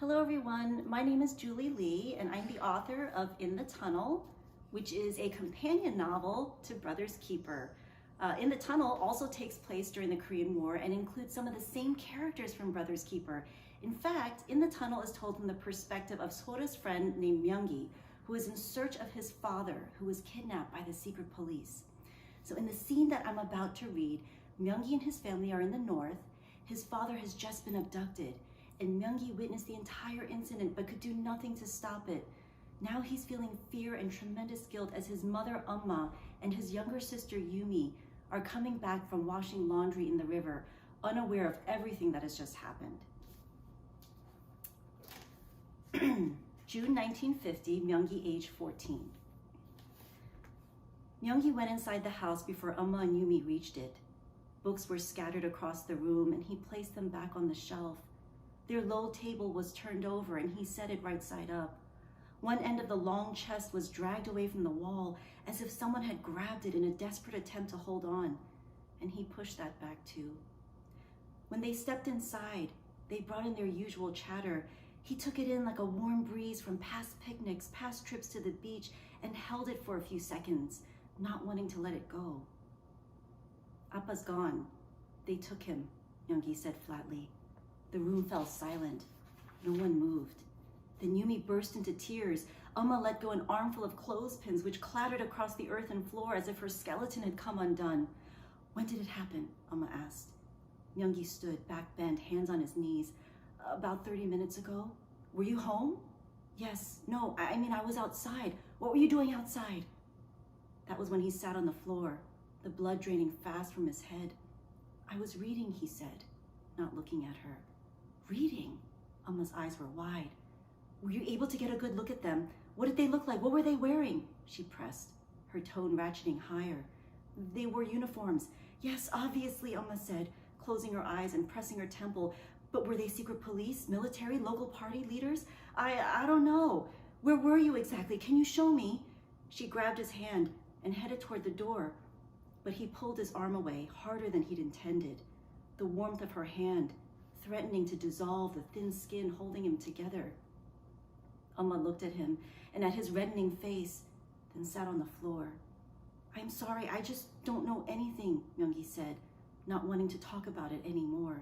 Hello everyone, my name is Julie Lee and I'm the author of In the Tunnel, which is a companion novel to Brother's Keeper. In the Tunnel also takes place during the Korean War and includes some of the same characters from Brother's Keeper. In fact, In the Tunnel is told from the perspective of Sora's friend named Myung-gi, who is in search of his father, who was kidnapped by the secret police. So in the scene that I'm about to read, Myung-gi and his family are in the north. His father has just been abducted, and Myung-gi witnessed the entire incident but could do nothing to stop it. Now he's feeling fear and tremendous guilt as his mother Amma and his younger sister Yumi are coming back from washing laundry in the river, unaware of everything that has just happened. June 1950, Myung-gi age 14. Myung-gi went inside the house before Amma and Yumi reached it. Books were scattered across the room and he placed them back on the shelf. Their low table was turned over and he set it right side up. One end of the long chest was dragged away from the wall as if someone had grabbed it in a desperate attempt to hold on, and he pushed that back too. When they stepped inside, they brought in their usual chatter. He took it in like a warm breeze from past picnics, past trips to the beach, and held it for a few seconds, not wanting to let it go. Appa's gone. They took him, Myung-gi said flatly. The room fell silent. No one moved. Then Yumi burst into tears. Amma let go an armful of clothespins which clattered across the earthen floor as if her skeleton had come undone. When did it happen? Amma asked. Myung-gi stood, back bent, hands on his knees. About 30 minutes ago. Were you home? Yes. No, I mean I was outside. What were you doing outside? That was when he sat on the floor, the blood draining fast from his head. I was reading, he said, not looking at her. Reading? Amma's eyes were wide. Were you able to get a good look at them? What did they look like? What were they wearing? She pressed, her tone ratcheting higher. They wore uniforms. Yes, obviously, Amma said, closing her eyes and pressing her temple. But were they secret police, military, local party leaders? I don't know. Where were you exactly? Can you show me? She grabbed his hand and headed toward the door, but he pulled his arm away, harder than he'd intended. The warmth of her hand, threatening to dissolve the thin skin holding him together. Amma looked at him and at his reddening face, then sat on the floor. I'm sorry, I just don't know anything, Myung-gi said, not wanting to talk about it anymore.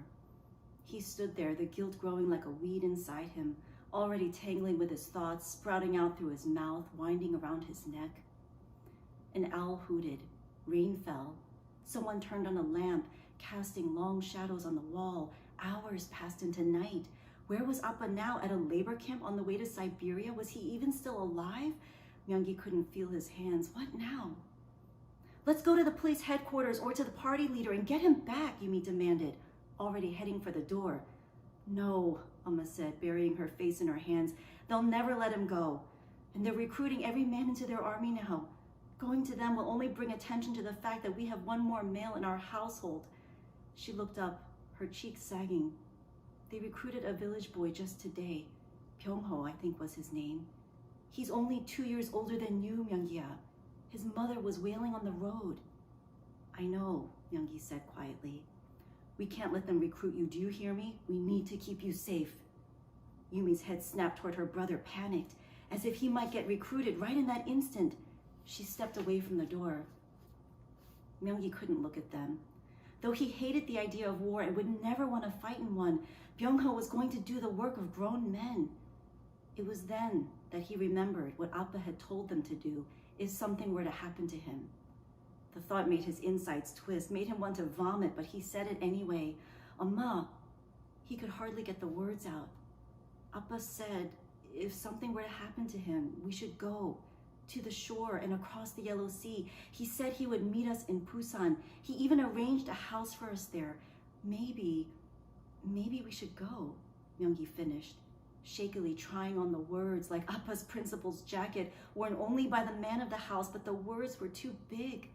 He stood there, the guilt growing like a weed inside him, already tangling with his thoughts, sprouting out through his mouth, winding around his neck. An owl hooted, rain fell. Someone turned on a lamp, casting long shadows on the wall. Hours passed into night. Where was Appa now? At a labor camp on the way to Siberia? Was he even still alive? Myung-gi couldn't feel his hands. What now? Let's go to the police headquarters or to the party leader and get him back, Yumi demanded, already heading for the door. No, Amma said, burying her face in her hands. They'll never let him go. And they're recruiting every man into their army now. Going to them will only bring attention to the fact that we have one more male in our household. She looked up, her cheeks sagging. They recruited a village boy just today. Byung-ho, I think was his name. He's only 2 years older than you, Myung-gi. His mother was wailing on the road. I know, Myung-gi said quietly. We can't let them recruit you, do you hear me? We need to keep you safe. Yumi's head snapped toward her brother, panicked, as if he might get recruited right in that instant. She stepped away from the door. Myung-gi couldn't look at them. Though he hated the idea of war and would never want to fight in one, Byung-ho was going to do the work of grown men. It was then that he remembered what Appa had told them to do if something were to happen to him. The thought made his insides twist, made him want to vomit, but he said it anyway. Amma, he could hardly get the words out. Appa said if something were to happen to him, we should go to the shore and across the Yellow Sea. He said he would meet us in Busan. He even arranged a house for us there. Maybe we should go, Myung-gi finished, shakily trying on the words like Appa's principal's jacket, worn only by the man of the house, but the words were too big.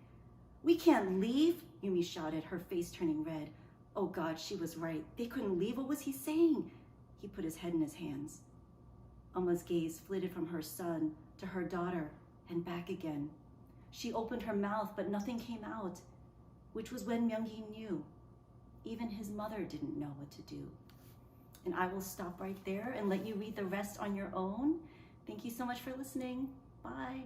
We can't leave, Yumi shouted, her face turning red. Oh God, she was right. They couldn't leave. What was he saying? He put his head in his hands. Amma's gaze flitted from her son to her daughter and back again. She opened her mouth, but nothing came out, which was when Myung-gi knew. Even his mother didn't know what to do. And I will stop right there and let you read the rest on your own. Thank you so much for listening. Bye.